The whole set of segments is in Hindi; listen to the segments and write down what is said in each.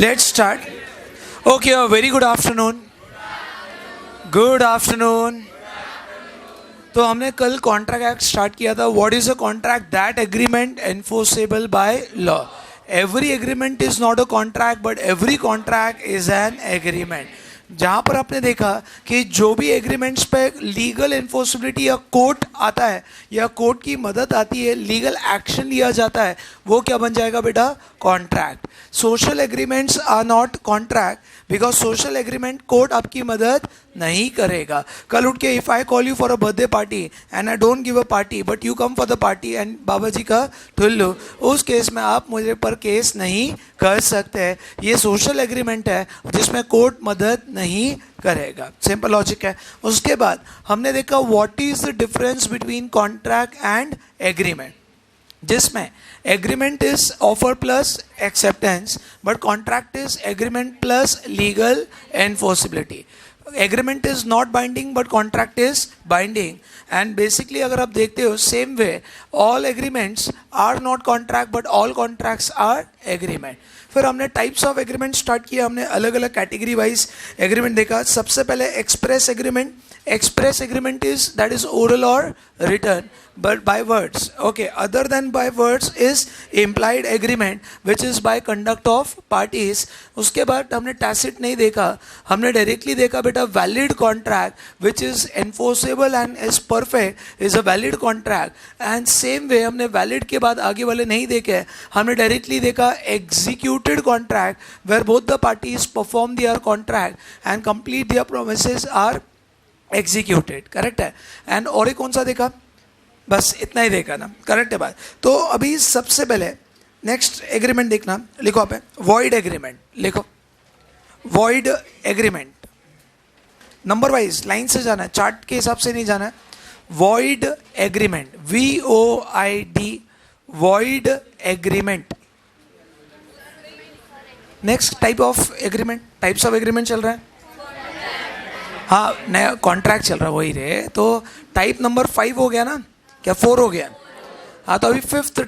Let's start. Okay, a very good afternoon. Good afternoon. तो हमने कल कॉन्ट्रैक्ट एक्ट स्टार्ट किया था. What is a contract? That agreement enforceable by law. Every agreement is not a contract but every contract is an agreement. जहाँ पर आपने देखा कि जो भी एग्रीमेंट्स पे लीगल एनफोर्सिबिलिटी या कोर्ट आता है या कोर्ट की मदद आती है, लीगल एक्शन लिया जाता है, वो क्या बन जाएगा बेटा? Contract. Social agreements are not contract because social agreement court आपकी मदद नहीं करेगा. कल उठ के if I call you for a birthday party and I don't give a party but you come for the party and बाबा जी का ठुल्लू, उस केस में आप मुझे पर केस नहीं कर सकते. ये सोशल एग्रीमेंट है जिसमें कोर्ट मदद नहीं करेगा. सिंपल लॉजिक है. उसके बाद हमने देखा what is the difference between contract and agreement, जिसमें agreement is offer plus acceptance but contract is agreement plus legal enforceability. Agreement is not binding but contract is binding. And basically अगर आप देखते हो same way all agreements are not contract but all contracts are agreement. फिर हमने टाइप्स ऑफ एग्रीमेंट स्टार्ट किया. हमने अलग अलग कैटेगरी वाइज एग्रीमेंट देखा. सबसे पहले express agreement. Express agreement is that is oral or written but by words. Okay, other than by words is implied agreement which is by conduct of parties. उसके बाद हमने tacit नहीं देखा, हमने directly देखा बेटा valid contract which is enforceable and is perfect is a valid contract. And same way हमने valid के बाद आगे वाले नहीं देखे, हमने directly देखा executed contract where both the parties perform their contract and complete their promises are executed. Correct है. एंड और एक कौन सा देखा? बस इतना ही देखा ना. करेक्ट है बात. तो अभी सबसे पहले नेक्स्ट एग्रीमेंट देखना. लिखो आप वॉइड एग्रीमेंट. लिखो void agreement. Number wise line से जाना है, चार्ट के हिसाब से नहीं जाना है. Void agreement, VOID, void agreement. Next type of agreement. Types of agreement चल रहा है. हाँ, नया कॉन्ट्रैक्ट चल रहा है वही रे. तो टाइप नंबर 5 हो गया ना, क्या 4 हो गया? हाँ, तो अभी fifth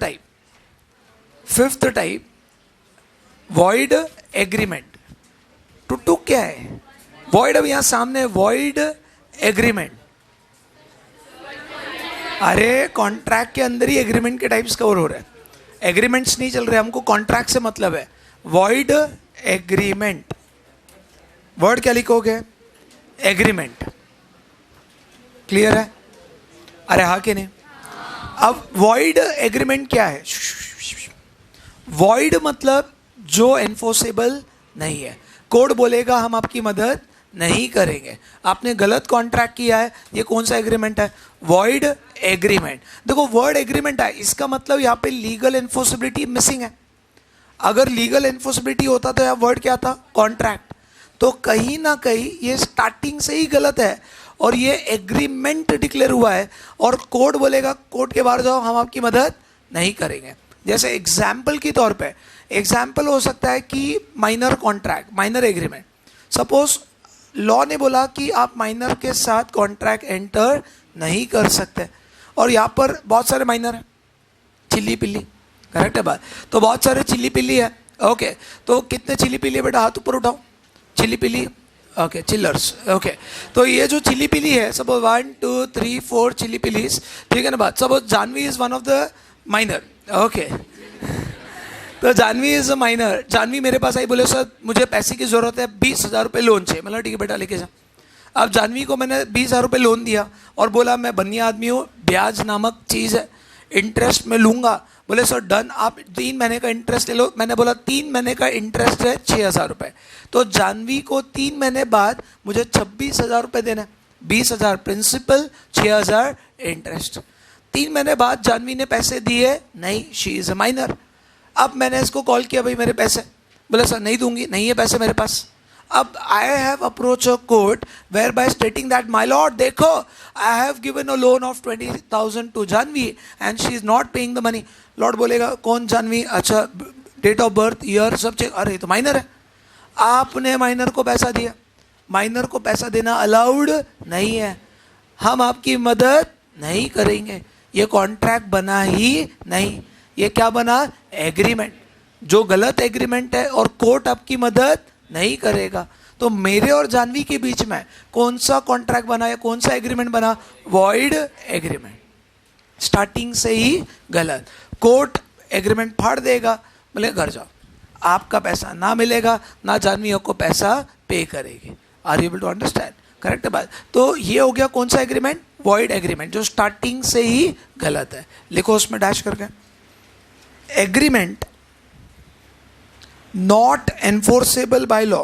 type void agreement. Two क्या है? वॉइड अब यहाँ सामने वॉइड एग्रीमेंट. अरे कॉन्ट्रैक्ट के अंदर ही एग्रीमेंट के टाइप्स कवर हो रहे हैं. एग्रीमेंट्स नहीं चल रहे, हमको कॉन्ट्रैक्ट से मतलब है. Void agreement. वर्ड क्या लिखोगे? एग्रीमेंट. क्लियर है? अरे हाँ कि नहीं? अब वॉइड एग्रीमेंट क्या है? वॉइड मतलब जो एनफोर्सेबल नहीं है. कोर्ट बोलेगा हम आपकी मदद नहीं करेंगे, आपने गलत कॉन्ट्रैक्ट किया है. ये कौन सा एग्रीमेंट है? Void agreement. देखो वर्ड एग्रीमेंट है, इसका मतलब यहाँ पे लीगल एनफोर्सिबिलिटी मिसिंग है. अगर लीगल एनफोर्सिबिलिटी होता तो यहाँ वर्ड क्या था? कॉन्ट्रैक्ट. तो कहीं ना कहीं ये स्टार्टिंग से ही गलत है और ये एग्रीमेंट डिक्लेयर हुआ है और कोर्ट बोलेगा कोर्ट के बाहर जाओ, हम आपकी मदद नहीं करेंगे. जैसे एग्जाम्पल के तौर पे एग्जाम्पल हो सकता है कि minor contract, minor agreement. Suppose law ने बोला कि आप माइनर के साथ कॉन्ट्रैक्ट एंटर नहीं कर सकते और यहाँ पर बहुत सारे माइनर हैं. चिल्ली पिल्ली. करेक्ट है बात. तो बहुत सारे चिल्ली पिल्ली है. ओके, तो कितने चिल्ली पिल्ली है बेटा? हाथ ऊपर उठाओ. चिल्ली पिली. Okay, chillers. ओके, तो ये जो चिल्ली पिली है, सपोज 1 2 3 4 चिल्ली पिलीज. ठीक है ना बात. Suppose Janvi is one of the minor. Okay, तो Janvi is a minor. Janvi मेरे पास आई, बोले सर मुझे पैसे की जरूरत है, 20,000 रुपये लोन चाहिए. मतलब ठीक है बेटा लेके जा. अब जानवी को मैंने 20,000 रुपये लोन दिया और बोला मैं बनिया आदमी हूँ, ब्याज नामक चीज़ है, इंटरेस्ट में लूंगा. बोले सर डन, आप 3 महीने का इंटरेस्ट ले लो. मैंने बोला 3 महीने का इंटरेस्ट है 6,000 रुपये. तो जानवी को 3 महीने बाद मुझे 26,000 रुपये देना है. 20,000 प्रिंसिपल, 6,000 इंटरेस्ट. 3 महीने बाद जानवी ने पैसे दिए नहीं, शी इज अ माइनर. अब मैंने इसको कॉल किया, भाई मेरे पैसे. बोले सर नहीं दूंगी, नहीं है पैसे मेरे पास. अब I have approach a court whereby stating that my lord देखो I have given a loan of 20,000 to Janvi and she is not paying the money. Lord बोलेगा कौन जानवी? अच्छा, डेट ऑफ बर्थ, ईयर सब चेक. अरे तो माइनर है. आपने माइनर को पैसा दिया. माइनर को पैसा देना अलाउड नहीं है. हम आपकी मदद नहीं करेंगे. ये कॉन्ट्रैक्ट बना ही नहीं. ये क्या बना? एग्रीमेंट. जो गलत एग्रीमेंट है और कोर्ट आपकी मदद नहीं करेगा। तो मेरे और जानवी के बीच में कौन सा कॉन्ट्रैक्ट बना या कौन सा एग्रीमेंट बना? वॉइड एग्रीमेंट, स्टार्टिंग से ही गलत। कोर्ट एग्रीमेंट फाड़ देगा, बोले घर जाओ, आपका पैसा ना मिलेगा, ना जानवी को पैसा पे करेगी। Are you able to understand? Correct बात। तो ये हो गया कौन सा एग्रीमेंट? वॉइड एग्रीमेंट, जो स्टार्टिंग से ही गलत है। लिखो उसमें डैश करके, agreement not enforceable by law.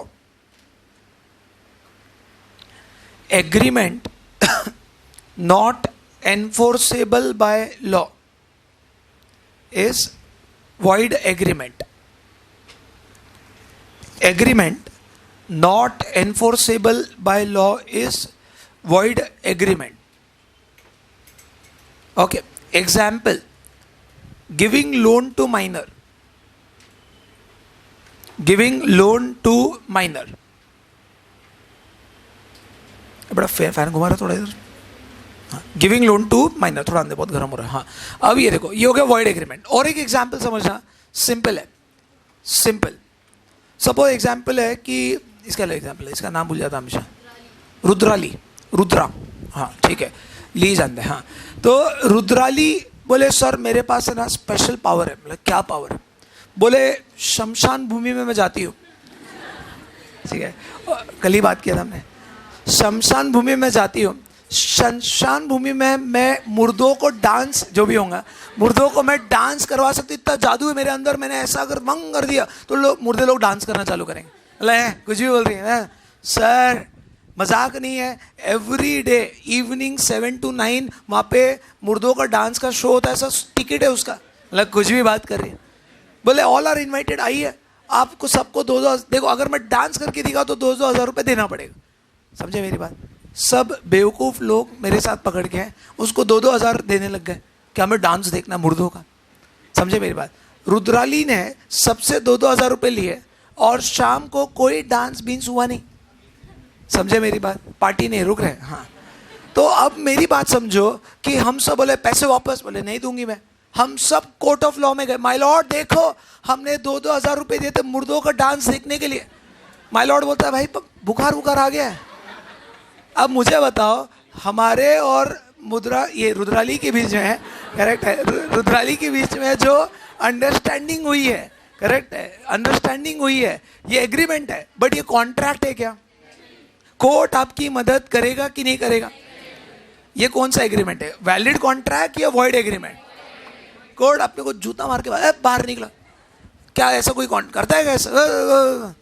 Agreement not enforceable by law is void agreement. Agreement not enforceable by law is void agreement. Okay, example, giving loan to minor. Giving loan to minor. बड़ा फैन घुमा रहा थोड़ा इधर। गिविंग लोन टू माइनर, थोड़ा अंदर बहुत गर्म हो रहा है। हाँ, अब ये देखो, ये हो गया वॉइड एग्रीमेंट। और एक एग्जाम्पल समझना, सिंपल है, सिंपल। सपोज एग्जाम्पल है कि इसका एग्जाम्पल है, इसका नाम भूल जाता हमेशा, रुद्राली, रुद्रा, हाँ ठीक है, ली जानते हैं। हाँ, तो रुद्राली बोले सर मेरे पास है ना स्पेशल पावर है। बोले क्या पावर है? बोले शमशान भूमि में मैं जाती हूँ, ठीक है, कल ही बात किया था हमने। शमशान भूमि में जाती हूँ, शमशान भूमि में मैं मुर्दों को डांस, जो भी होगा, मुर्दों को मैं डांस करवा सकती, इतना जादू है मेरे अंदर, मैंने ऐसा अगर मंग कर दिया तो लोग, मुर्दे लोग डांस करना चालू करेंगे। बोले कुछ भी बोल रही है सर, मजाक नहीं है। एवरी डे इवनिंग 7 to 9 वहाँ पे मुर्दों का डांस का शो होता है, ऐसा टिकट है उसका। मतलब कुछ भी बात कर रही है। बोले ऑल आर इन्वाइटेड, आइए, आपको सबको 2-2, देखो अगर मैं डांस करके दिखा तो 2-2 हज़ार रुपये देना पड़ेगा। समझे मेरी बात? सब बेवकूफ़ लोग मेरे साथ पकड़ के हैं, उसको 2-2 हज़ार देने लग गए कि हमें डांस देखना मुर्दों का। समझे मेरी बात? रुद्राली ने सबसे 2-2 हज़ार रुपये लिए और शाम को कोई डांस बीन्स हुआ नहीं। समझे मेरी बात? पार्टी नहीं रुक रहे। हाँ, तो अब मेरी बात समझो कि हम सब बोले पैसे वापस, बोले नहीं दूंगी मैं। हम सब कोर्ट ऑफ लॉ में गए, माय लॉर्ड देखो हमने 2-2 हज़ार रुपये दिए थे मुर्दों का डांस देखने के लिए। माय लॉर्ड बोलता है भाई बुखार आ गया है। अब मुझे बताओ, हमारे और ये रुद्राली के बीच में है, करेक्ट है, रुद्राली के बीच में जो अंडरस्टैंडिंग हुई है, करेक्ट है, अंडरस्टैंडिंग हुई है, ये एग्रीमेंट है, बट ये कॉन्ट्रैक्ट है क्या? कोर्ट आपकी मदद करेगा कि नहीं करेगा? ये कौन सा एग्रीमेंट है? वैलिड कॉन्ट्रैक्ट या वॉइड एग्रीमेंट? कोर्ट अपने को जूता मार के बाहर निकला, क्या ऐसा कोई करता है कैसा?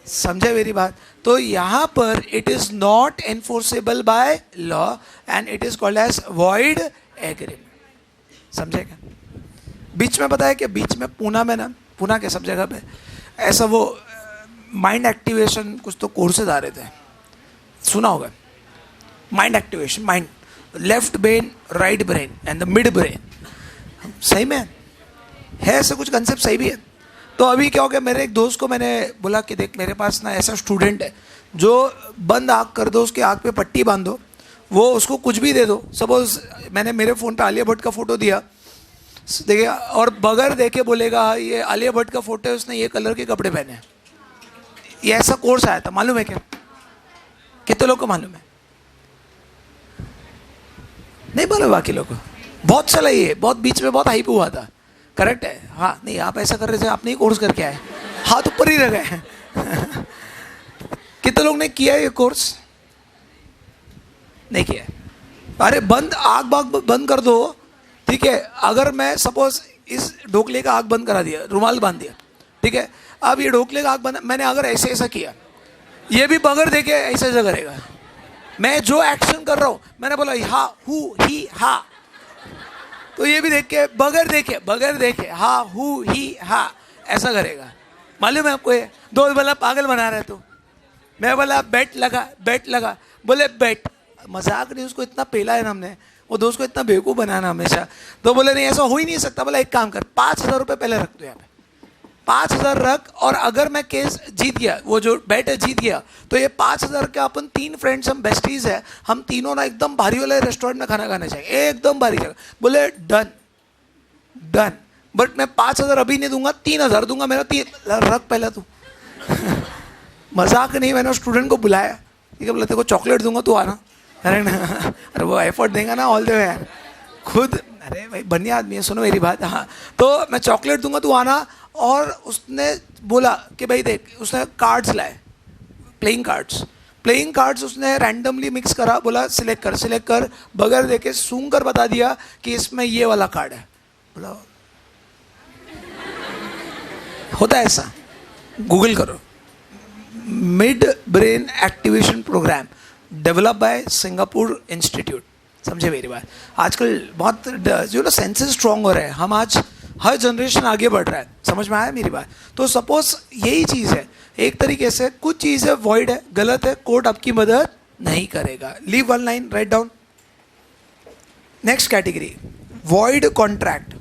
समझे मेरी बात? तो यहाँ पर it is not enforceable by law and it is called as void agreement. समझे क्या? बीच में बताया कि बीच में पूना में ना, पूना के सब जगह पे ऐसा वो माइंड एक्टिवेशन कुछ तो कोर्सेज आ रहे थे, सुना होगा, mind activation, mind, left brain, right brain and the mid brain. सही में है ऐसा कुछ कंसेप्ट, सही भी है। तो अभी क्या हो गया, मेरे एक दोस्त को मैंने बोला कि देख मेरे पास ना ऐसा स्टूडेंट है जो बंद आँख कर दो, उसके आँख पे पट्टी बांध दो, वो उसको कुछ भी दे दो। सपोज मैंने मेरे फ़ोन पे आलिया भट्ट का फ़ोटो दिया, देखिए, और बगैर देखे बोलेगा ये आलिया भट्ट का फ़ोटो है, उसने ये कलर के कपड़े पहने हैं। ये ऐसा कोर्स आया था, मालूम है क्या? कितने लोग को मालूम है? नहीं मालूम बाकी लोग को? बहुत चला, ये बहुत बीच में बहुत हाइप हुआ था, करेक्ट है। हाँ, नहीं आप ऐसा कर रहे थे, आपने ही कोर्स करके आए, हाथ ऊपर ही रह गए। कितने लोग ने किया ये कोर्स? नहीं किया। अरे बंद, आग बाग बंद कर दो, ठीक है। अगर मैं सपोज इस ढोकले का आग बंद करा दिया, रुमाल बांध दिया, ठीक है, अब ये ढोकले का आग बंद, मैंने अगर ऐसे ऐसा किया, ये भी बगैर देखे ऐसे ऐसा करेगा। मैं जो एक्शन कर रहा हूँ, मैंने बोला हा हु ही हा, तो ये भी देख के बगैर देखे हा हु ही हा ऐसा करेगा। मालूम है आपको? ये दोस्त बोला पागल बना रहे तो, मैं बोला बेट लगा, बोले बेट, मजाक नहीं, उसको इतना पेला है ना हमने, वो दोस्त को इतना बेवकूफ़ बनाना हमेशा। तो बोले नहीं ऐसा हो ही नहीं सकता। बोला एक काम कर, 5,000 रुपये पहले रख दो यहाँ पे, 5,000 रख, और अगर मैं केस जीत गया, वो जो बेट है जीत गया, तो ये 5,000 का अपन 3 फ्रेंड्स, हम बेस्टीज है, हम तीनों ना एकदम भारी वाले रेस्टोरेंट में खाना खाना चाहिए, एकदम भारी जगह। बोले डन। बट मैं 5,000 अभी नहीं दूंगा, 3,000 दूंगा, मेरा 3 रख पहले तू। मजाक नहीं, मैंने स्टूडेंट को बुलाया, ठीक है, बोला तेरे को चॉकलेट दूंगा, तू आना। अरे ना, अरे वो एफर्ट देगा ना ऑल द वे यार खुद, अरे भाई बढ़िया आदमी है, सुनो मेरी बात। हाँ, तो मैं चॉकलेट दूंगा, तू आना। और उसने बोला कि भाई देख, उसने कार्ड्स लाए, प्लेइंग कार्ड्स उसने रैंडमली मिक्स करा, बोला सिलेक्ट कर, बगैर देखे सूंघ कर बता दिया कि इसमें ये वाला कार्ड है। बोला होता है ऐसा, गूगल करो, mid brain activation program develop by Singapore institute. समझे मेरी बात? आजकल बहुत जो ना सेंसेस स्ट्रॉन्ग हो रहे हैं, हम आज हर जनरेशन आगे बढ़ रहा है, समझ में आया मेरी बात? तो सपोज यही चीज़ है, एक तरीके से कुछ चीज़ें वॉइड है, गलत है, कोर्ट आपकी मदद नहीं करेगा। Leave one line, write down. Next category, void contract.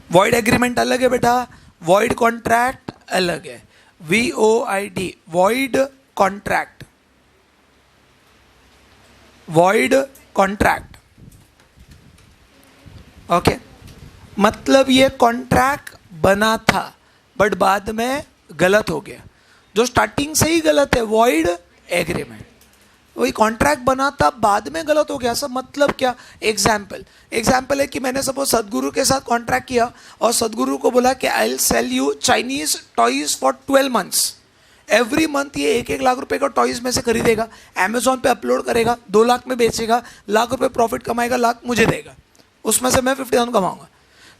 Void agreement अलग है बेटा, वॉइड कॉन्ट्रैक्ट अलग है। VOID, void contract, void contract. Okay, मतलब ये कॉन्ट्रैक्ट बना था बट बाद में गलत हो गया, जो स्टार्टिंग से ही गलत है, वॉइड एग्रीमेंट। वही कॉन्ट्रैक्ट बना था, बाद में गलत हो गया, सब मतलब क्या? एग्जाम्पल है कि मैंने सपोज सदगुरु के साथ कॉन्ट्रैक्ट किया और सदगुरु को बोला कि I will sell you Chinese toys for 12 months। Every month ये 1-1 लाख रुपए का टॉयज में से खरीदेगा, अमेजोन पे अपलोड करेगा, 2 लाख में बेचेगा, लाख रुपए प्रॉफिट कमाएगा, लाख मुझे देगा, उसमें से मैं 50,000 कमाऊंगा।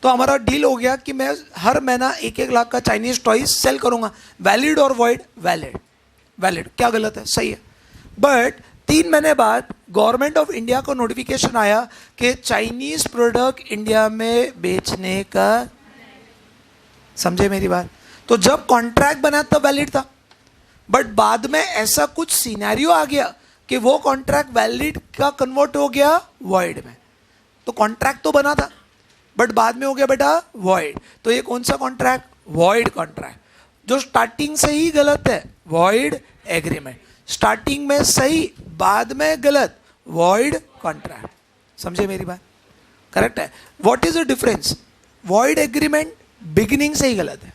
तो हमारा डील हो गया कि मैं हर महीना 1-1 लाख का चाइनीज टॉयज सेल करूंगा। वैलिड और वॉइड? वैलिड। क्या गलत है? सही है। बट 3 महीने बाद गवर्नमेंट ऑफ इंडिया को नोटिफिकेशन आया कि चाइनीज प्रोडक्ट इंडिया में बेचने का। समझे मेरी बात? तो जब कॉन्ट्रैक्ट बना तब वैलिड था, बट बाद में ऐसा कुछ सिनेरियो आ गया कि वो कॉन्ट्रैक्ट वैलिड का कन्वर्ट हो गया वॉइड में। तो कॉन्ट्रैक्ट तो बना था बट बाद में हो गया बेटा वॉइड। तो ये कौन सा कॉन्ट्रैक्ट? Void contract. जो स्टार्टिंग से ही गलत है, वॉइड एग्रीमेंट। स्टार्टिंग में सही, बाद में गलत, वॉइड कॉन्ट्रैक्ट। समझे मेरी बात? करेक्ट है। What is the difference? Void agreement beginning से ही गलत है,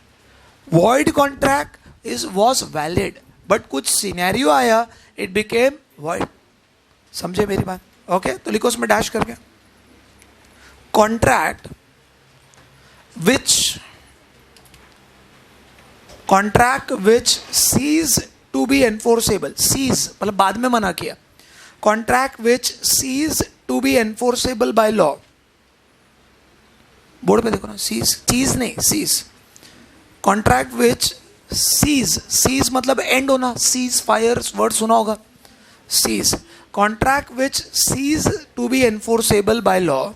void contract was valid but कुछ सिनेरियो आया, इट बिकेम वॉइड। समझे मेरी बात? ओके, तो लिखो उसमें डैश करके, contract which cease to be enforceable. Cease मतलब बाद में मना किया। Contract which cease to be enforceable by law. Board पे देखो ना, सीज नहीं, सीज। कॉन्ट्रैक्ट विच सीज मतलब एंड होना, सीज फायर वर्ड सुना होगा, cease. Contract which cease to be enforceable by law,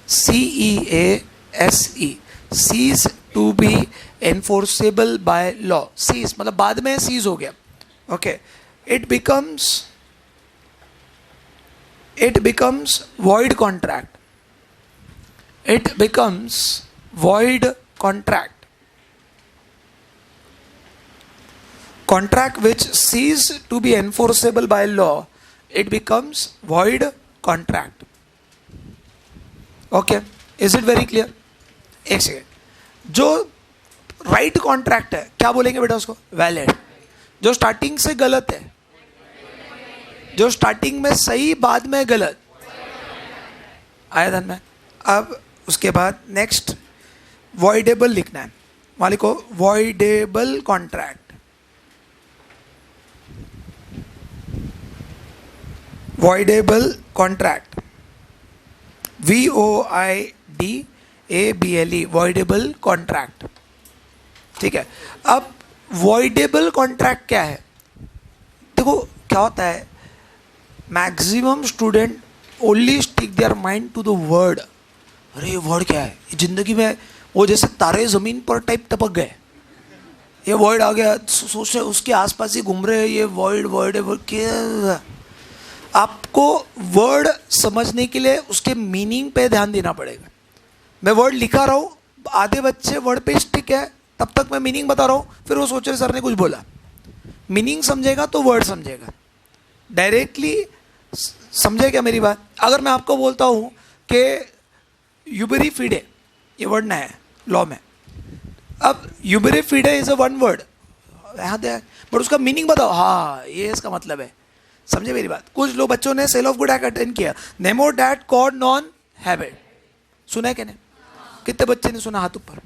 CEASE, cease to be enforceable by law. Cease मतलब बाद में सीज हो गया। Okay, it becomes void contract. It becomes void contract. Contract which cease to be enforceable by law, it becomes void contract. Okay, is it very clear? एक सेकेंड, जो राइट कॉन्ट्रैक्ट है क्या बोलेंगे बेटा उसको? वैलिड। जो स्टार्टिंग से गलत है, जो स्टार्टिंग में सही बाद में गलत, आया ध्यान में? अब उसके बाद नेक्स्ट वॉइडेबल लिखना है, मालिक को voidable contract. voidable contract, VOIDABLE, voidable contract। ठीक है, अब voidable contract क्या है? देखो क्या होता है, maximum student only stick their mind to the word. अरे ये वर्ड क्या है? जिंदगी में वो जैसे तारे जमीन पर टाइप टपक गए, ये वर्ड आ गया, सोच उसके आसपास ही घूम रहे हैं, ये वर्ड क्या? आपको वर्ड समझने के लिए उसके मीनिंग पे ध्यान देना पड़ेगा। मैं वर्ड लिखा रहा हूँ, आधे बच्चे वर्ड पे स्टिक है, तब तक मैं मीनिंग बता रहा हूँ, फिर वो सोच रहे सर ने कुछ बोला। मीनिंग समझेगा तो वर्ड समझेगा, डायरेक्टली समझे क्या मेरी बात? अगर मैं आपको बोलता हूँ कि यूबरी फीडे, ये वर्ड ना है लॉ में। अब यूबरी फीडे is a one word, but उसका मीनिंग बताओ। हाँ, ये इसका मतलब है। समझे मेरी बात? कुछ लोग बच्चों ने sale of good act attend किया, नेमो डैट कॉड नॉन हैबिट, सुना है क्या नहीं? कितने बच्चे ने सुना? हाथ ऊपर।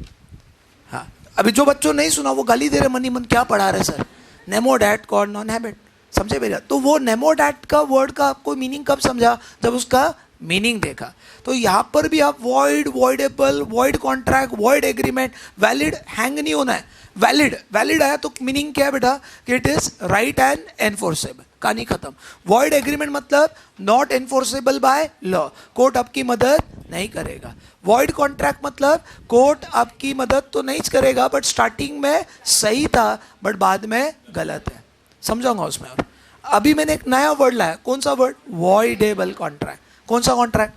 हाँ, अभी जो बच्चों नहीं सुना वो गाली दे रहे मन ही मन, क्या पढ़ा रहे सर, नेमो डैट कॉड नॉन हैबिट। समझे मेरा? तो वो नेमो डैट का वर्ड का आपको मीनिंग कब समझा? जब उसका मीनिंग देखा। तो यहाँ पर भी आप void, voidable, void contract, void agreement, valid, hang नहीं होना है। वैलिड, वैलिड आया तो मीनिंग क्या है बेटा? कि it is right and enforceable, कहानी खत्म। वॉइड एग्रीमेंट मतलब not enforceable by law, court आपकी मदद नहीं करेगा। वॉइड कॉन्ट्रैक्ट मतलब कोर्ट आपकी मदद तो नहीं करेगा, बट स्टार्टिंग में सही था बट बाद में गलत है। समझाऊंगा उसमें। और अभी मैंने एक नया वर्ड लाया, कौन सा वर्ड? Voidable contract. कौन सा कॉन्ट्रैक्ट?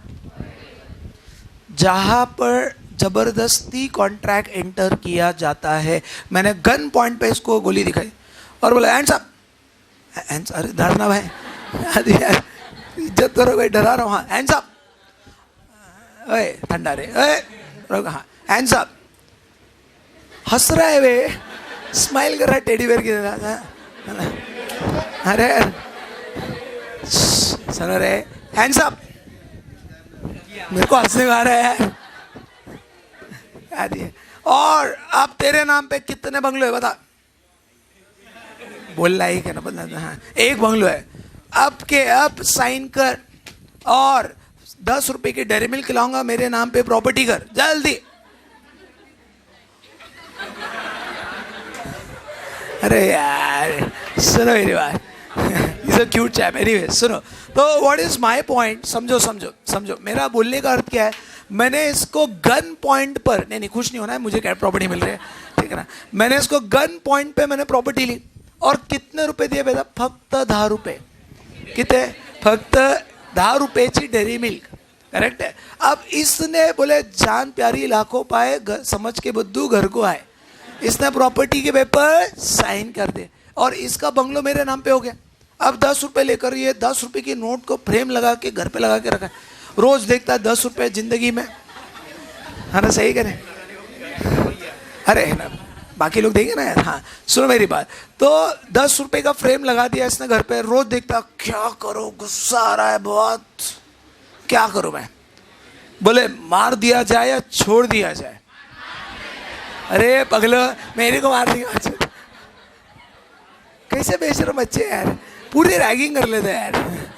जहां पर जबरदस्ती कॉन्ट्रैक्ट एंटर किया जाता है। मैंने गन पॉइंट पे इसको गोली दिखाई और बोला हैंड्स अप। अरे डरना भाई, इज्जत करो भाई, डरा रहा हूँ। हाँ, हैंड्स अप। ओए ठंडा रे, ओए रोक। हाँ, हैंड्स अप। हंस रहा है वे, स्माइल कर रहा है टेडी बेयर की तरह। अरे सुनो रे, हैंड्स अप। मेरे को हंसने आ रहा है यार। और अब तेरे नाम पे कितने बंगलो है बता? बोल रहा है क्या ना बता? हाँ, एक बंगलो है। अब के अब साइन कर और 10 रुपए की डेयरी मिल्क खिलाऊंगा, मेरे नाम पे प्रॉपर्टी कर जल्दी। अरे यार सुनो मेरी बात, is a cute chap. Anyway सुनो, तो व्हाट इज माय पॉइंट? समझो समझो समझो, मेरा बोलने का अर्थ क्या है। मैंने इसको गन पॉइंट पर, नहीं खुश नहीं होना है, मुझे क्या प्रॉपर्टी मिल रही है, ठीक है ना। मैंने इसको गन पॉइंट पे मैंने प्रॉपर्टी ली और कितने रुपए दिए बेटा? फक्त 10 रुपये। कितने? फक्त 10 रुपयेची डेअरी मिल्क, करेक्ट है। अब इसने बोले जान प्यारी लाखों पाए, समझ के बुद्धू घर को आए। इसने प्रॉपर्टी के पेपर साइन कर दे और इसका बंगलो मेरे नाम पे हो गया। अब 10 रुपये लेकर ये 10 रुपये की नोट को फ्रेम लगा के घर पे लगा के रखा है। रोज देखता है 10 रुपये जिंदगी में, है ना? सही करें? अरे है ना, बाकी लोग देंगे ना यार। हाँ सुनो मेरी बात, तो 10 रुपये का फ्रेम लगा दिया इसने घर पे। रोज देखता, क्या करो, गुस्सा आ रहा है बहुत, क्या करूं मैं? बोले मार दिया जाए या छोड़ दिया जाए? अरे पगलो, मेरे को मार दिया। कैसे बेशरम बच्चे यार, पूरी रैगिंग कर लेते हैं यार।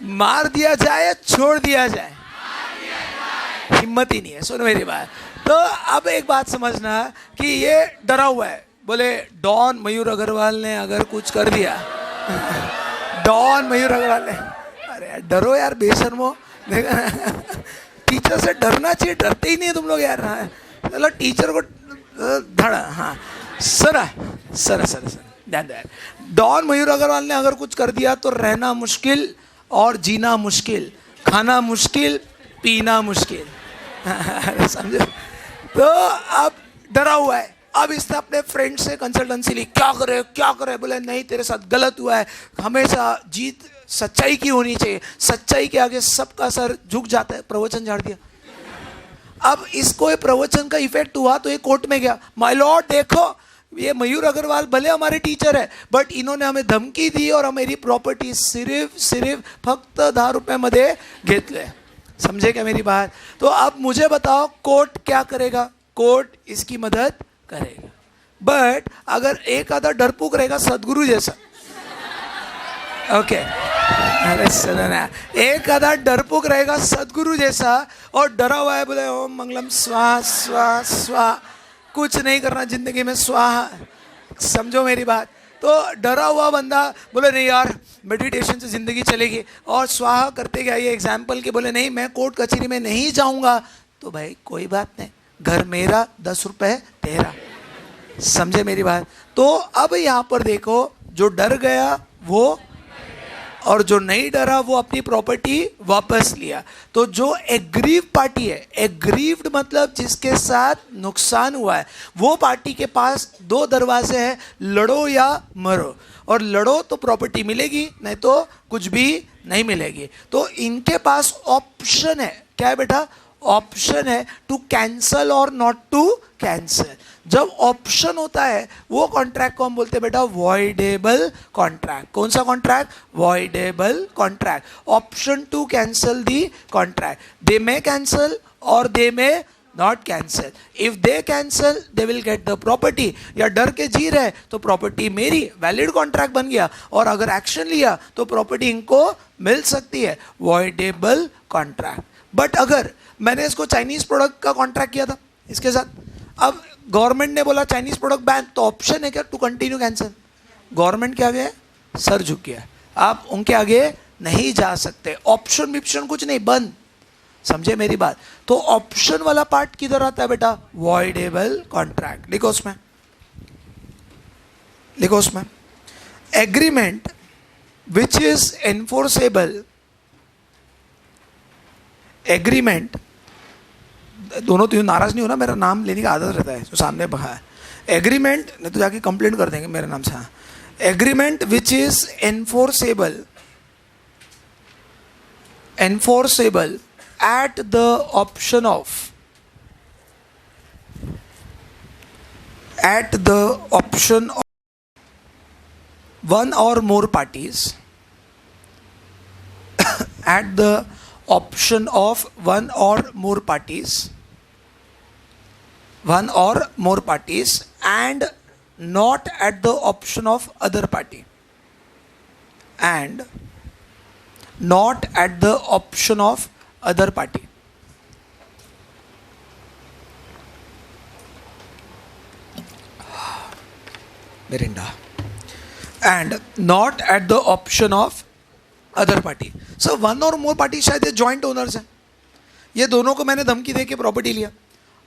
मार दिया जाए या छोड़ दिया जाए? हिम्मत ही नहीं है। सुनो मेरी बात, तो अब एक बात समझना कि ये डरा हुआ है। बोले डॉन मयूर अग्रवाल ने अगर कुछ कर दिया, डॉन मयूर अग्रवाल ने, अरे यार डरो यार बेशर्मो। टीचर से डरना चाहिए, डरते ही नहीं है तुम लोग यार। चलो टीचर को धड़ा। हाँ सर सर सर सर ध्यान दे। डॉन मयूर अग्रवाल ने अगर कुछ कर दिया तो रहना मुश्किल और जीना मुश्किल, खाना मुश्किल, पीना मुश्किल। समझो? तो अब डरा हुआ है। अब इसने अपने फ्रेंड से कंसल्टेंसी ली, क्या करे क्या करे? बोले नहीं तेरे साथ गलत हुआ है, हमेशा जीत सच्चाई की होनी चाहिए, सच्चाई के आगे सबका सर झुक जाता है। प्रवचन झाड़ दिया। अब इसको ये प्रवचन का इफेक्ट हुआ तो ये कोर्ट में गया, माय लॉर्ड देखो ये मयूर अग्रवाल भले हमारे टीचर है बट इन्होंने हमें धमकी दी और हमारी प्रॉपर्टी सिर्फ फक्त 10 रुपये मध्ये घेतले। समझे क्या मेरी बात? तो अब मुझे बताओ कोर्ट क्या करेगा? कोर्ट इसकी मदद करेगा, बट अगर एक आधा डरपोक रहेगा सदगुरु जैसा, ओके अरे सुनो ना, एक आधा डरपोक रहेगा सदगुरु जैसा और डरा हुआ है, बोले ओम मंगलम स्वाहा स्वाहा स्वाहा, कुछ नहीं करना जिंदगी में, स्वाहा। समझो मेरी बात? तो डरा हुआ बंदा बोले नहीं यार मेडिटेशन से जिंदगी चलेगी और स्वाहा करते गया। ये एग्जाम्पल के बोले नहीं मैं कोर्ट कचहरी में नहीं जाऊंगा, तो भाई कोई बात नहीं, घर मेरा 10 रुपये तेरा। समझे मेरी बात? तो अब यहाँ पर देखो, जो डर गया वो, और जो नहीं डरा वो अपनी प्रॉपर्टी वापस लिया। तो जो एग्रीव पार्टी है, एग्रीव्ड मतलब जिसके साथ नुकसान हुआ है, वो पार्टी के पास 2 दरवाजे हैं, लड़ो या मरो। और लड़ो तो प्रॉपर्टी मिलेगी, नहीं तो कुछ भी नहीं मिलेगी। तो इनके पास ऑप्शन है, क्या है बेटा? ऑप्शन है टू कैंसल और नॉट टू कैंसल. जब ऑप्शन होता है वो कॉन्ट्रैक्ट को हम बोलते हैं बेटा वॉइडेबल कॉन्ट्रैक्ट. कौन सा contract? Voidable contract. Option to cancel the contract. They may cancel और they may not cancel. If they cancel they will get the property. या डर के जी रहे तो प्रॉपर्टी मेरी, वैलिड कॉन्ट्रैक्ट बन गया. और अगर एक्शन लिया तो प्रॉपर्टी इनको मिल सकती है. Voidable contract. बट अगर मैंने इसको चाइनीज प्रोडक्ट का कॉन्ट्रैक्ट किया था इसके साथ, अब गवर्नमेंट ने बोला चाइनीज प्रोडक्ट बैन, तो ऑप्शन है क्या टू कंटिन्यू कैंसल. गवर्नमेंट के आगे सर झुक गया, आप उनके आगे नहीं जा सकते. ऑप्शन विप्शन कुछ नहीं, बंद. समझे मेरी बात? तो ऑप्शन वाला पार्ट किधर आता है बेटा? Voidable contract. लिखो उसमें, लिखो उसमें. Agreement which is enforceable. Agreement, दोनों तो नाराज नहीं होना, मेरा नाम लेने का आदत रहता है जो सामने बहा है. एग्रीमेंट नहीं तो जाके कंप्लेंट कर देंगे मेरे नाम से. हाँ, agreement which is enforceable, enforceable at the option of, at the option of one or more parties, at the option of one or more parties, one or more parties, and not at the option of other party, and not at the option of other party. Mirinda. And not at the option of other party. So one or more party शायद ये joint owners हैं. ये दोनों को मैंने धमकी दे के प्रॉपर्टी लिया.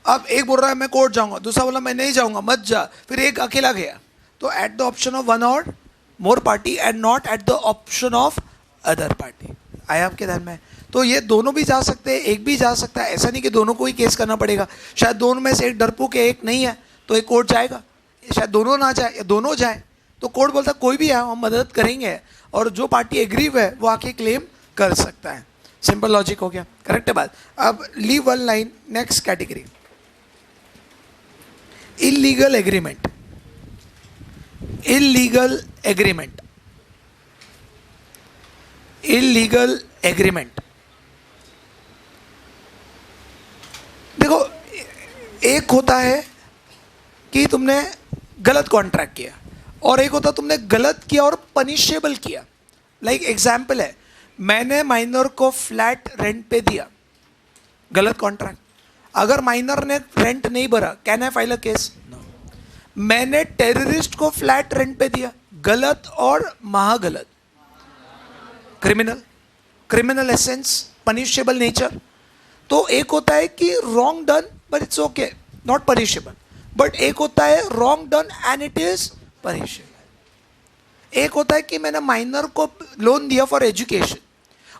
अब एक बोल रहा है मैं कोर्ट जाऊंगा, दूसरा बोला मैं नहीं जाऊंगा, मत जा, फिर एक अकेला गया. तो at the option of one और more party and not at the option of other party. आया आपके ध्यान में? तो ये दोनों भी जा सकते हैं, एक भी जा सकता है. ऐसा नहीं कि दोनों को ही केस करना पड़ेगा. शायद दोनों में से एक डरपोक है, एक नहीं है, तो एक कोर्ट जाएगा. शायद दोनों ना जाए या दोनों जाए, तो कोर्ट बोलता कोई भी है हम मदद करेंगे, और जो पार्टी एग्रीव है वो आके क्लेम कर सकता है. सिंपल लॉजिक हो गया. करेक्ट है बात? अब leave one line. Next category, illegal agreement. Illegal agreement. Illegal agreement. देखो, एक होता है कि तुमने गलत कॉन्ट्रैक्ट किया, और एक होता तुमने गलत किया और पनिशेबल किया. लाइक एग्जाम्पल है, मैंने माइनर को फ्लैट रेंट पे दिया, गलत कॉन्ट्रैक्ट. अगर माइनर ने रेंट नहीं भरा, can I file a case? No. मैंने टेररिस्ट को फ्लैट रेंट पे दिया, गलत और महागलत. Criminal, criminal essence, punishable nature. तो एक होता है कि wrong done but it's okay, not punishable. But एक होता है wrong done and it is punishable. एक होता है कि मैंने माइनर को लोन दिया फॉर एजुकेशन,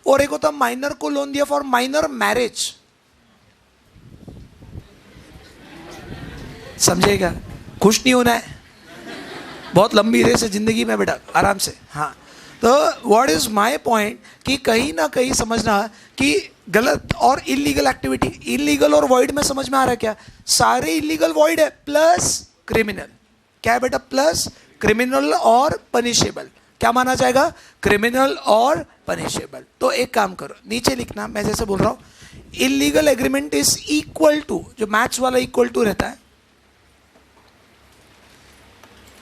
और एक होता है माइनर को लोन दिया फॉर माइनर मैरिज. समझेगा? खुश नहीं होना है, बहुत लंबी रेस है जिंदगी में बेटा, आराम से. हाँ, तो व्हाट इज माय पॉइंट कि कहीं ना कहीं समझना कि गलत और इलीगल एक्टिविटी, इलीगल और वॉइड में समझ में आ रहा है क्या? सारे इलीगल वॉइड है प्लस क्रिमिनल. क्या है बेटा? प्लस क्रिमिनल और पनिशेबल. क्या माना जाएगा? क्रिमिनल और पनिशेबल. तो एक काम करो, नीचे लिखना, मैं जैसे बोल रहा हूं, illegal agreement is equal to, जो मैथ्स वाला इक्वल टू रहता है,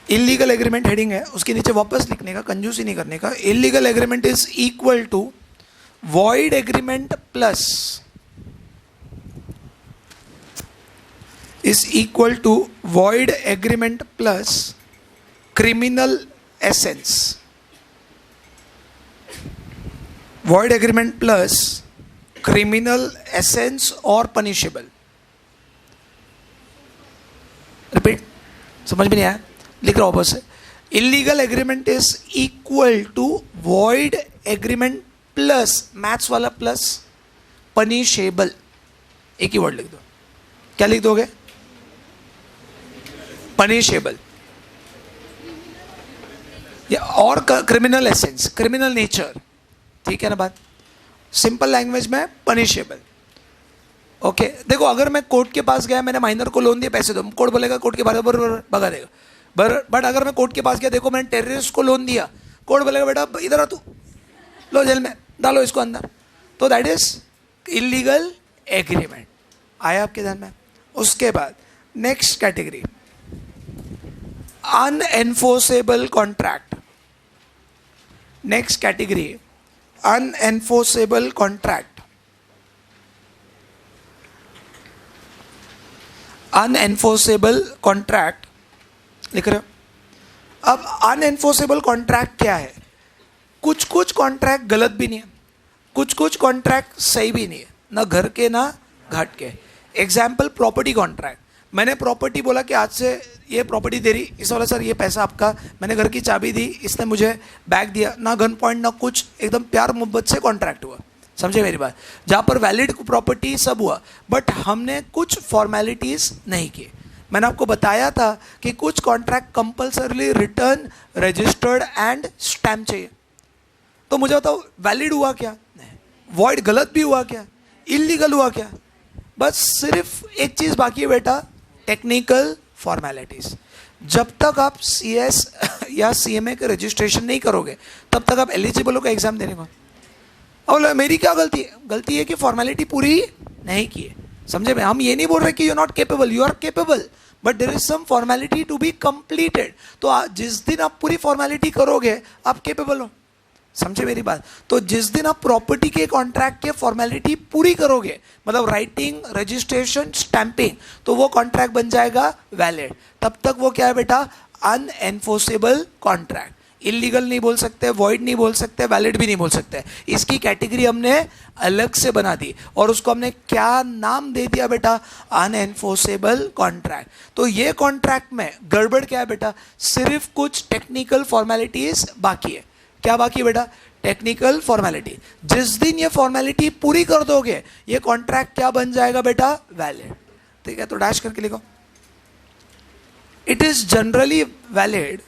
इलीगल एग्रीमेंट हेडिंग है, उसके नीचे वापस लिखने का, कंजूसी नहीं करने का. Illegal agreement is equal to void agreement plus, is equal to void agreement plus criminal essence. Void agreement plus criminal essence or punishable. Repeat. समझ में नहीं आया? लिख रहा हूं वापस से. Illegal agreement is equal to void agreement plus, maths वाला प्लस, पनिशेबल. एक ही वर्ड लिख दो. क्या लिख दोगे? पनिशेबल. या और क्रिमिनल एसेंस, क्रिमिनल नेचर. ठीक है ना बात? सिंपल लैंग्वेज में पनिशेबल. ओके देखो, अगर मैं कोर्ट के पास गया, मैंने माइनर को लोन दिया, पैसे दो, कोर्ट बोलेगा कोर्ट के बराबर भगा देगा। बट अगर मैं कोर्ट के पास गया, देखो मैंने टेररिस्ट को लोन दिया, कोर्ट बोलेगा बेटा इधर आ, तू लो जेल में डालो इसको अंदर। तो दैट इज इलीगल एग्रीमेंट। आया आपके ध्यान में? उसके बाद next category, unenforceable contract. Next category, unenforceable contract. Unenforceable contract लिख रहे हो? अब अनएनफोर्सेबल कॉन्ट्रैक्ट क्या है? कुछ कुछ कॉन्ट्रैक्ट गलत भी नहीं है, कुछ कुछ कॉन्ट्रैक्ट सही भी नहीं है, ना घर के ना घाट के। Example, property contract. मैंने प्रॉपर्टी बोला कि आज से ये प्रॉपर्टी दे रही, इस वाला सर ये पैसा आपका, मैंने घर की चाबी दी, इसने मुझे बैग दिया, ना गन पॉइंट ना कुछ, एकदम प्यार मोहब्बत से कॉन्ट्रैक्ट हुआ। समझे मेरी बात? जहाँ पर वैलिड प्रॉपर्टी सब हुआ, बट हमने कुछ फॉर्मेलिटीज नहीं की। मैंने आपको बताया था कि कुछ contract compulsorily return, registered and stamp चाहिए। तो मुझे बताओ वैलिड हुआ क्या? नहीं। वॉइड गलत भी हुआ क्या? इलीगल हुआ क्या? बस सिर्फ एक चीज बाकी है बेटा, टेक्निकल फॉर्मेलिटीज। जब तक आप CS या CMA के रजिस्ट्रेशन नहीं करोगे तब तक आप एलिजिबल हो का एग्जाम देने को। और मेरी क्या गलती है? गलती है कि फॉर्मेलिटी पूरी नहीं की है। समझे? मैं हम ये नहीं बोल रहे कि you are not capable, you are capable, but there is some formality to be completed. तो जिस दिन आप पूरी फॉर्मेलिटी करोगे आप केपेबल हो। समझे मेरी बात? तो जिस दिन आप प्रॉपर्टी के कॉन्ट्रैक्ट के फॉर्मेलिटी पूरी करोगे, मतलब राइटिंग, रजिस्ट्रेशन, स्टैंपिंग, तो वो कॉन्ट्रैक्ट बन जाएगा वैलिड। तब तक वो क्या है बेटा? अनएनफोर्सेबल कॉन्ट्रैक्ट। इलीगल नहीं बोल सकते, वॉइड नहीं बोल सकते, वैलिड भी नहीं बोल सकते। इसकी कैटेगरी हमने अलग से बना दी और उसको हमने क्या नाम दे दिया बेटा? अनएनफोर्सेबल कॉन्ट्रैक्ट। तो ये कॉन्ट्रैक्ट में गड़बड़ क्या है बेटा? सिर्फ कुछ टेक्निकल फॉर्मेलिटीज बाकी है। क्या बाकी है बेटा? Technical formality. जिस दिन ये फॉर्मेलिटी पूरी कर दोगे ये कॉन्ट्रैक्ट क्या बन जाएगा बेटा? वैलिड। ठीक है, तो डैश करके लिखो, it is generally valid,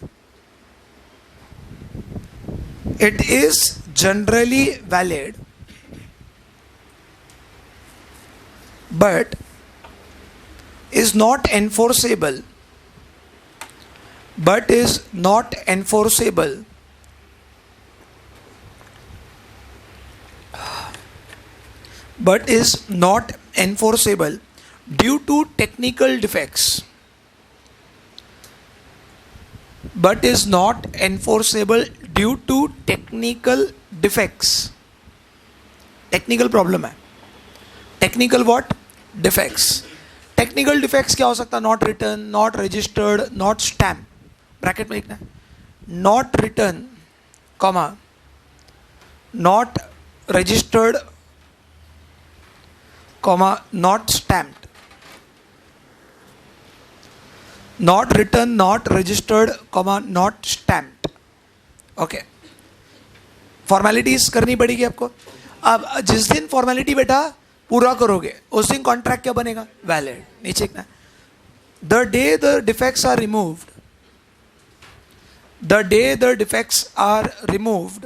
it is generally valid but is not enforceable, but is not enforceable but is not enforceable due to technical defects, but is not enforceable due to technical defects. Technical problem है। Technical what? Defects. Technical defects क्या हो सकता है? Not return, not registered, not stamp. Bracket में लिखना है, not return, comma, not registered, comma, not stamped. Not return, not registered, comma, not stamped. Okay, formalities करनी पड़ेगी आपको। अब जिस दिन फॉर्मेलिटी बेटा पूरा करोगे उस दिन कॉन्ट्रैक्ट क्या बनेगा? वैलिड। नीचे लिखना है, the day the defects are removed, the day the defects are removed,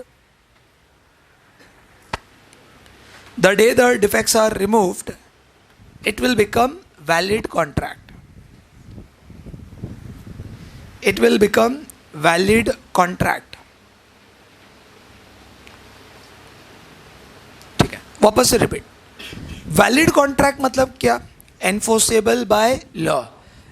the day the defects are removed, it will become valid contract. It will become valid contract. ठीक है, वापस से रिपीट। वैलिड कॉन्ट्रैक्ट मतलब क्या? Enforceable by law,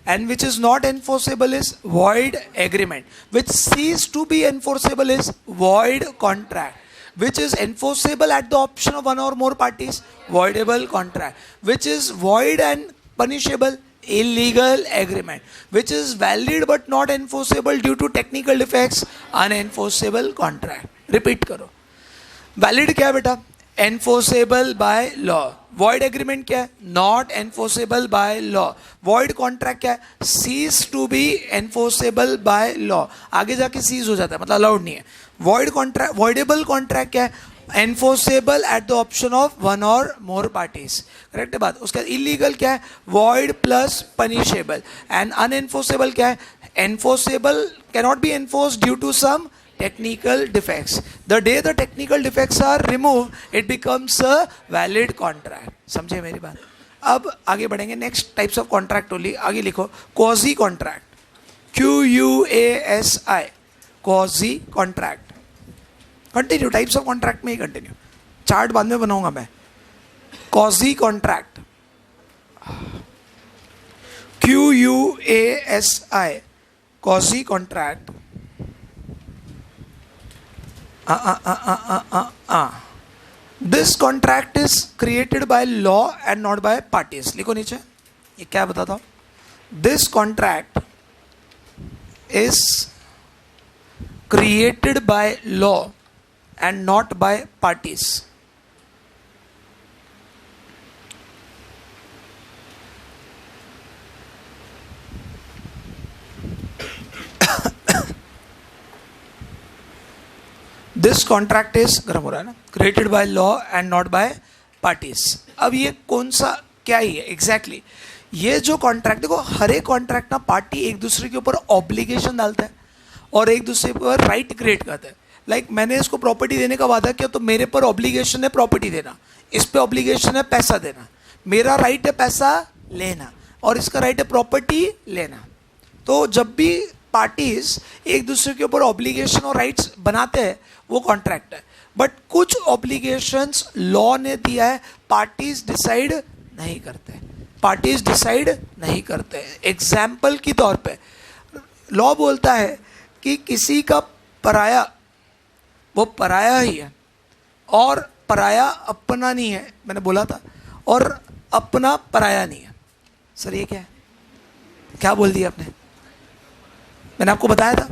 and which is not enforceable is void agreement, which cease to be enforceable is void contract, which is enforceable at the option of one or more parties, voidable contract, which is void and punishable, illegal agreement, which is valid but not enforceable due to technical defects, unenforceable contract. Repeat करो, valid क्या है बेटा? Enforceable by law. Void agreement क्या है? Not enforceable by law. Void contract क्या है? Cease to be enforceable by law. आगे जाके cease हो जाता है, मतलब allowed नहीं है। Void contract, voidable contract क्या है? Enforceable at the option of one or more parties. Correct है बात? उसका illegal क्या है? Void plus punishable. And unenforceable क्या है? Enforceable cannot be enforced due to some technical defects. The day the technical defects are removed, it becomes a valid contract. समझे मेरी बात? अब आगे बढ़ेंगे, next types of contract only. आगे लिखो quasi contract, QUASI, quasi contract. Continue, types of contract में ही कंटिन्यू, चार्ट बाद में बनाऊंगा मैं। Quasi contract, QUASI, quasi contract. This contract is created by law and not by parties. लिखो नीचे, ये क्या बताता हूं, this contract is created by law and not by parties. This contract is, गर्म हो रहा है ना, created by law and not by parties. अब ये कौन सा, क्या ही है एग्जैक्टली ये जो कॉन्ट्रैक्ट, देखो हर एक कॉन्ट्रैक्ट ना पार्टी एक दूसरे के ऊपर ऑब्लिगेशन डालता है और एक दूसरे पर राइट क्रिएट करता है। लाइक मैंने इसको प्रॉपर्टी देने का वादा किया तो मेरे पर ऑब्लिगेशन है प्रॉपर्टी देना, इस पे ऑब्लिगेशन है पैसा देना, मेरा राइट है पैसा लेना और इसका राइट है प्रॉपर्टी लेना। तो जब भी पार्टीज एक दूसरे के ऊपर ऑब्लिगेशन और राइट्स बनाते हैं वो कॉन्ट्रैक्ट है। बट कुछ ऑब्लिगेशंस लॉ ने दिया है, पार्टीज डिसाइड नहीं करते, पार्टीज डिसाइड नहीं करते। एग्जाम्पल के तौर पे लॉ बोलता है कि किसी का पराया वो पराया ही है और पराया अपना नहीं है, मैंने बोला था, और अपना पराया नहीं है। सर ये क्या है, क्या बोल दिया आपने? मैंने आपको बताया था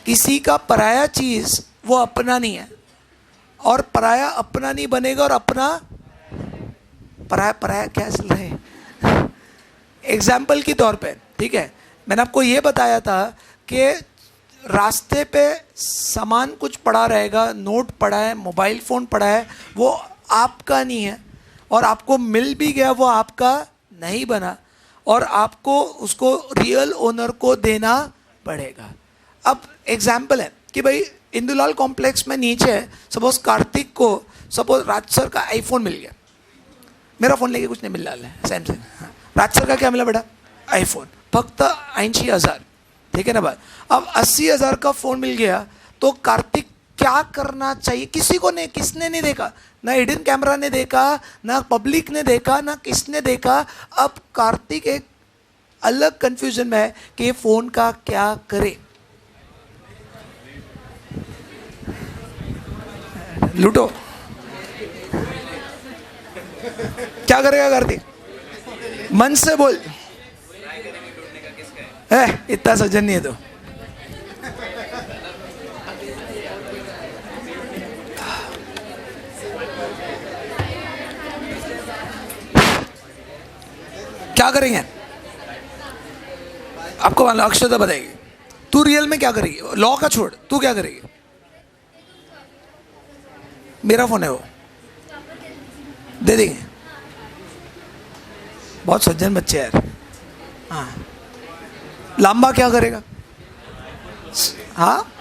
किसी का पराया चीज वो अपना नहीं है और पराया अपना नहीं बनेगा और अपना पराया, पराया क्या चल रहा है? एग्जाम्पल के तौर पे, ठीक है, मैंने आपको ये बताया था कि रास्ते पे सामान कुछ पड़ा रहेगा, नोट पड़ा है, मोबाइल फ़ोन पड़ा है, वो आपका नहीं है और आपको मिल भी गया वो आपका नहीं बना और आपको उसको रियल ओनर को देना पड़ेगा। अब एग्जाम्पल है कि भाई इंदुलाल कॉम्प्लेक्स में नीचे है, सपोज कार्तिक को सपोज राज सर का आईफोन मिल गया, मेरा फ़ोन लेके कुछ नहीं मिल रहा है सैमसंग, राज सर का क्या मिला बेटा? आईफोन, फक्त 80,000, ठीक है ना बात। अब 80,000 का फ़ोन मिल गया तो कार्तिक क्या करना चाहिए? किसी को नहीं, किसने नहीं देखा, ना हिडन कैमरा ने देखा, ना पब्लिक ने देखा, ना किसने देखा। अब कार्तिक एक अलग कंफ्यूजन में है कि फ़ोन का क्या करे, लूटो, क्या करेगा कार्तिक? मन से बोल, है इतना सज्जन नहीं है तो। क्या करेंगे आपको मालूम, अक्षता बताएगी। तू रियल में क्या करेगी? लॉ का छोड़, तू क्या करेगी? मेरा फोन है वो, दे देंगे। बहुत सज्जन बच्चे यार। हाँ, लांबा क्या करेगा? हाँ,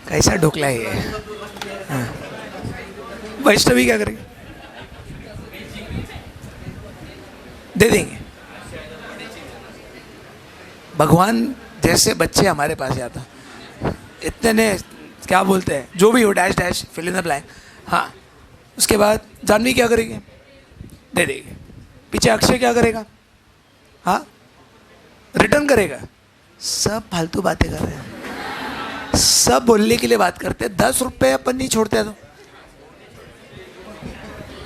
कैसा ढोकला है ये? हाँ। वैष्णवी क्या करेगी? दे देंगे। भगवान जैसे बच्चे हमारे पास आता, इतने ने क्या बोलते हैं, जो भी हो, dash dash fill in the blank. हाँ, उसके बाद जानवी क्या करेगी? दे देगी। पीछे अक्षय क्या करेगा? हाँ, रिटर्न करेगा। सब फालतू बातें कर रहे हैं, सब बोलने के लिए बात करते हैं, 10 रुपये अपन नहीं छोड़ते। तो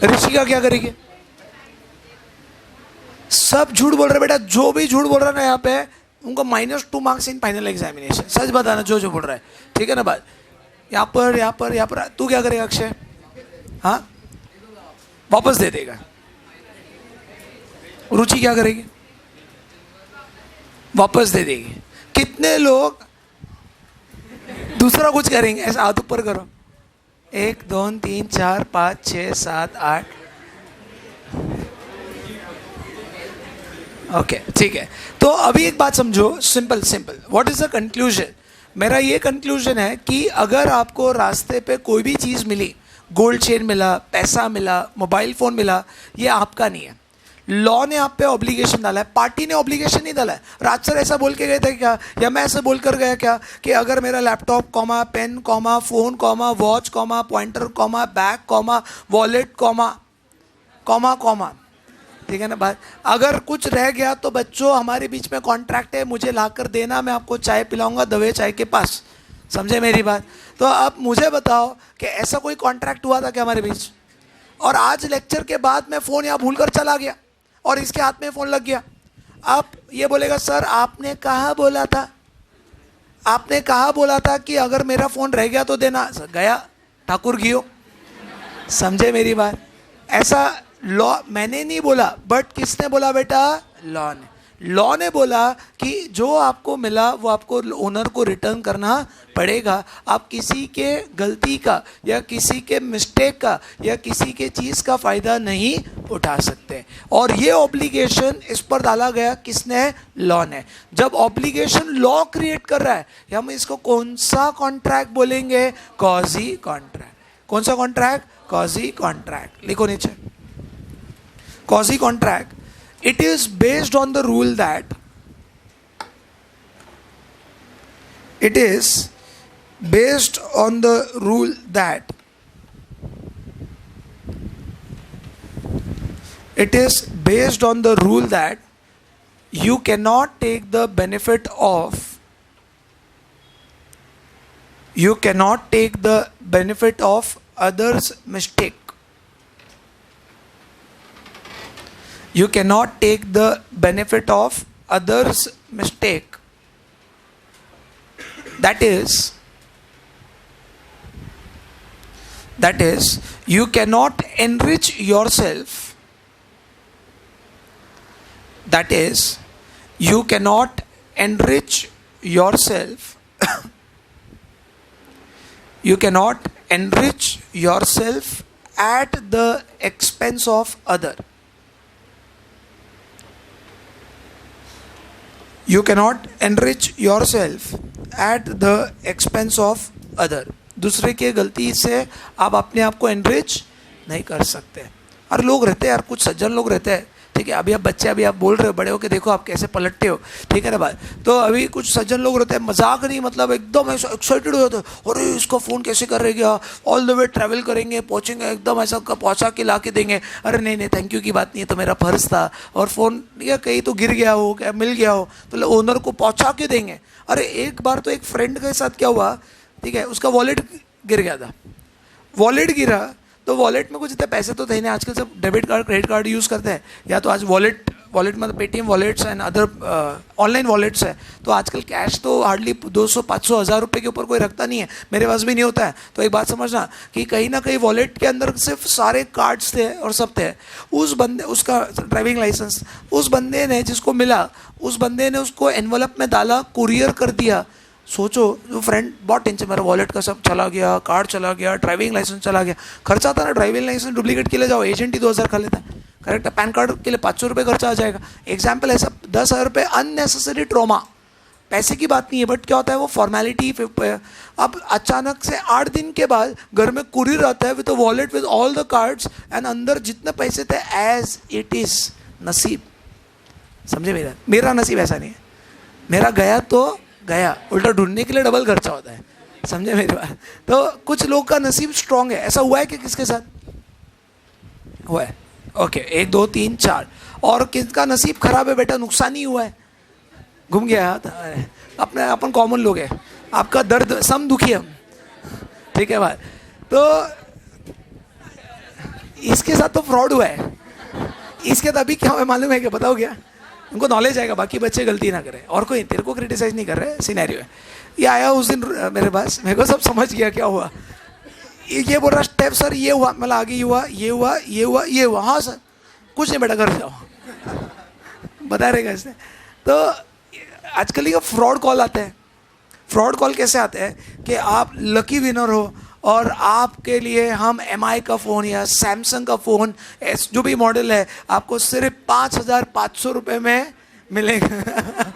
ऋषिका क्या करेगी? सब झूठ बोल रहे बेटा, जो भी झूठ बोल रहा है ना यहाँ पे उनको -2 मार्क्स इन फाइनल एग्जामिनेशन। सच बताना जो जो बोल रहा है, ठीक है ना बात? यहाँ पर तू क्या करेगा अक्षय? हाँ, वापस दे देगा। रुचि क्या करेगी? वापस दे देगी। कितने लोग दूसरा कुछ करेंगे? ऐसा हाथ ऊपर करो। 1 2 3 4 5 6 7 8। ओके, ठीक है। तो अभी एक बात समझो, simple simple, what is the conclusion? मेरा ये कंक्लूजन है कि अगर आपको रास्ते पे कोई भी चीज़ मिली, गोल्ड चेन मिला, पैसा मिला, मोबाइल फ़ोन मिला, ये आपका नहीं है। लॉ ने आप पे ऑब्लिगेशन डाला है, पार्टी ने ऑब्लिगेशन नहीं डाला है। राज सर ऐसा बोल के गए थे क्या, या मैं ऐसे बोल कर गया क्या कि अगर मेरा laptop comma pen comma phone comma watch comma pointer comma bag comma wallet comma comma comma, ठीक है ना बात, अगर कुछ रह गया तो बच्चों हमारे बीच में कॉन्ट्रैक्ट है, मुझे ला कर देना, मैं आपको चाय पिलाऊंगा दवे चाय के पास। समझे मेरी बात? तो अब मुझे बताओ कि ऐसा कोई कॉन्ट्रैक्ट हुआ था क्या हमारे बीच? और आज लेक्चर के बाद मैं फ़ोन यहाँ भूल कर चला गया और इसके हाथ में फ़ोन लग गया। अब ये बोलेगा सर आपने कहाँ बोला था, आपने कहाँ बोला था कि अगर मेरा फ़ोन रह गया तो देना। गया ठाकुर घियो। समझे मेरी बात? ऐसा लॉ मैंने नहीं बोला, बट किसने बोला बेटा? लॉ ने। लॉ ने बोला कि जो आपको मिला वो आपको ओनर को रिटर्न करना पड़ेगा। आप किसी के गलती का या किसी के मिस्टेक का या किसी के चीज़ का फ़ायदा नहीं उठा सकते। और ये ऑब्लिगेशन इस पर डाला गया किसने? लॉ ने। जब ऑब्लिगेशन लॉ क्रिएट कर रहा है, हम इसको कौन सा कॉन्ट्रैक्ट बोलेंगे? कॉजी कॉन्ट्रैक्ट। कौन सा कॉन्ट्रैक्ट? कॉजी कॉन्ट्रैक्ट। लिखो नीचे, कॉजी contract. It is based on the rule that it is based on the rule that it is based on the rule that you cannot take the benefit of others' mistake. You cannot take the benefit of others' mistake. That is, you cannot enrich yourself. That is, you cannot enrich yourself. You cannot enrich yourself at the expense of other. You cannot enrich yourself at the expense of other. दूसरे के गलती से आप अपने आप को enrich नहीं कर सकते। और लोग रहते हैं यार, कुछ सज्जन लोग रहते हैं, ठीक है, अभी आप बच्चे, अभी आप बोल रहे हो बड़े हो कि देखो आप कैसे पलटते हो, ठीक है ना बात। तो अभी कुछ सज्जन लोग रहते हैं, मजाक नहीं, मतलब एकदम ऐसा एक्साइटेड हो जाते हैं, अरे इसको फ़ोन कैसे कर रहे गया, ऑल द वे ट्रैवल करेंगे, पहुँचेंगे, एकदम ऐसा पहुँचा के ला के देंगे। अरे नहीं नहीं थैंक यू की बात नहीं है, तो मेरा फ़र्ज़ था, और फ़ोन या कहीं तो गिर गया हो, क्या मिल गया हो, तो ओनर को पहुँचा के देंगे। अरे एक बार तो एक फ्रेंड के साथ क्या हुआ, ठीक है, उसका वॉलेट गिर गया था। वॉलेट गिरा तो वॉलेट में कुछ इतने पैसे तो थे नहीं, आजकल सब debit card credit card use करते हैं, या तो आज वॉलेट मतलब Paytm wallets and other online wallets है। तो आजकल कैश तो हार्डली 200 500 हज़ार रुपये के ऊपर कोई रखता नहीं है, मेरे पास भी नहीं होता है। तो एक बात समझना कि कहीं ना कहीं वॉलेट के अंदर सिर्फ सारे कार्ड्स थे और सब थे। उस बंदे, उसका ड्राइविंग लाइसेंस, उस बंदे ने जिसको मिला, उस बंदे ने उसको एनवलप में डाला, कुरियर कर दिया। सोचो, जो फ्रेंड बहुत टेंशन, मेरा वॉलेट का सब चला गया, कार्ड चला गया, ड्राइविंग लाइसेंस चला गया। खर्चा था ना, ड्राइविंग लाइसेंस डुप्लीकेट के लिए जाओ, एजेंट ही 2000 खा लेता है, करेक्ट है। पैन कार्ड के लिए 500 रुपये खर्चा आ जाएगा। एग्जाम्पल है सब 10,000 रुपये अननेसेसरी ट्रॉमा। पैसे की बात नहीं है, बट क्या होता है वो फॉर्मेलिटी। अब अचानक से 8 दिन के बाद घर में कुरियर आता है with wallet with all the cards and अंदर जितने पैसे थे एज इट इज। नसीब, समझे मेरा नसीब ऐसा नहीं है, मेरा गया तो गया, उल्टा ढूंढने के लिए डबल खर्चा होता है, समझे मेरी बात। तो कुछ लोग का नसीब स्ट्रांग है। ऐसा हुआ है कि किसके साथ हुआ है? ओके, 1 2 3 4। और किसका नसीब खराब है बेटा, नुकसान ही हुआ है, घूम गया अपने, अपन कॉमन लोग हैं, आपका दर्द सम दुखी हम, ठीक है बात। तो इसके साथ तो फ्रॉड हुआ है। इसके तो अभी क्या है मालूम है, क्या बताओ क्या? उनको नॉलेज आएगा, बाकी बच्चे गलती ना करें। और कोई तेरे को क्रिटिसाइज नहीं कर रहे, सिनेरियो है। ये आया उस दिन मेरे पास, मेरे को सब समझ गया क्या हुआ। ये बोल रहा स्टेप सर ये हुआ, मतलब आगे ये हुआ, ये हुआ, ये हुआ, ये हुआ। हाँ सर, कुछ नहीं बेटा, घर जाओ, बता रहेगा इसने। तो आजकल ये फ्रॉड कॉल आते हैं। फ्रॉड कॉल कैसे आते हैं कि आप लकी विनर हो और आपके लिए हम MI का फ़ोन या सैमसंग का फ़ोन, जो भी मॉडल है, आपको सिर्फ 5,500 रुपये में मिलेगा।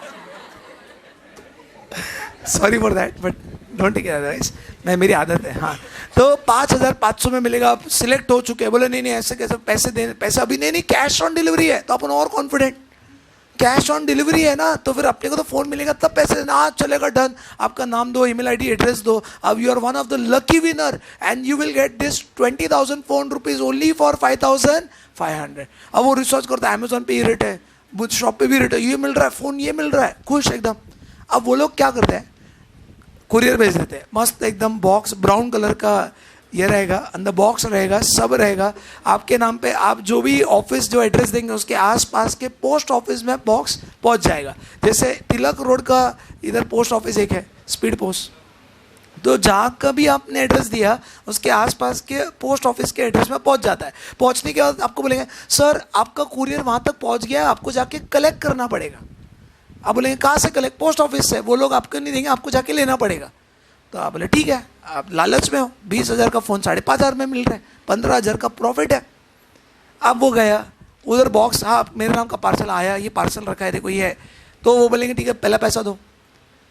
Sorry for that, but don't take advice, मैं मेरी आदत है। हाँ, तो 5,500 में मिलेगा, आप सिलेक्ट हो चुके हैं। बोले नहीं नहीं ऐसे कैसे, पैसे अभी नहीं, कैश ऑन डिलीवरी है, तो अपन और कॉन्फिडेंट, कैश ऑन डिलीवरी है ना, तो फिर अपने को तो फोन मिलेगा तब पैसे देना। आज चलेगा, डन। आपका नाम दो, ईमेल आईडी, एड्रेस दो, अब you are one of the lucky winner and you will get this 20,000 phone rupees only for 5,500। अब वो रिसर्च करता है, अमेजोन पे ये रेट है, बुक शॉप पे भी रेट है, ये मिल रहा है, फोन ये मिल रहा है, खुश एकदम। अब वो लोग क्या करते हैं, कुरियर भेज देते हैं, मस्त एकदम बॉक्स, ब्राउन कलर का ये रहेगा, अंदर बॉक्स रहेगा, सब रहेगा आपके नाम पे। आप जो भी ऑफिस जो एड्रेस देंगे उसके आसपास के पोस्ट ऑफिस में बॉक्स पहुंच जाएगा। जैसे तिलक रोड का इधर पोस्ट ऑफिस एक है, स्पीड पोस्ट, तो जहाँ का भी आपने एड्रेस दिया उसके आसपास के पोस्ट ऑफिस के एड्रेस में पहुंच जाता है। पहुंचने के बाद आपको बोलेंगे सर आपका कुरियर वहाँ तक पहुँच गया है, आपको जाके कलेक्ट करना पड़ेगा। आप बोलेंगे कहाँ से कलेक्ट, पोस्ट ऑफिस से। वो लोग आपको नहीं देंगे, आपको जाके लेना पड़ेगा। तो आप बोले ठीक है, आप लालच में हो, 20,000 का फ़ोन 5,500 में मिल रहा है, 15,000 का प्रॉफिट है। अब वो गया उधर बॉक्स, हाँ मेरे नाम का पार्सल आया, ये पार्सल रखा है, देखो ये है। तो वो बोलेंगे ठीक है पहला पैसा दो,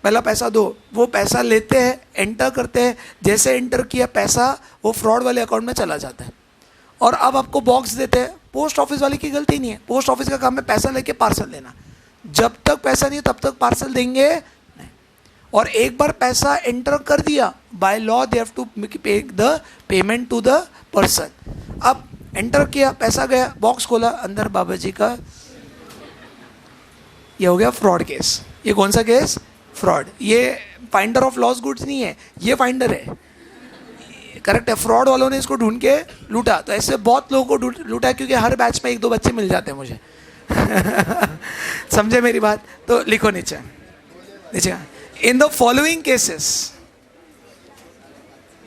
पहला पैसा दो। वो पैसा लेते हैं, एंटर करते हैं, जैसे एंटर किया पैसा वो फ्रॉड वाले अकाउंट में चला जाता है। और अब आपको बॉक्स देते हैं, पोस्ट ऑफिस वाले की गलती नहीं है, पोस्ट ऑफिस का काम है पैसा लेके पार्सल देना। जब तक पैसा नहीं हो तब तक पार्सल देंगे नहीं। और एक बार पैसा एंटर कर दिया, by law they have to pay the payment to the person. अब एंटर किया, पैसा गया, बॉक्स खोला, अंदर बाबा जी का, ये हो गया फ्रॉड केस। ये कौन सा केस, फ्रॉड। ये फाइंडर ऑफ लॉस गुड्स नहीं है, ये फाइंडर है, करेक्ट है। फ्रॉड वालों ने इसको ढूंढ के लूटा। तो ऐसे बहुत लोगों को लूटा, क्योंकि हर बैच में 1-2 बच्चे मिल जाते हैं मुझे। समझे मेरी बात। तो लिखो नीचे, in the following cases,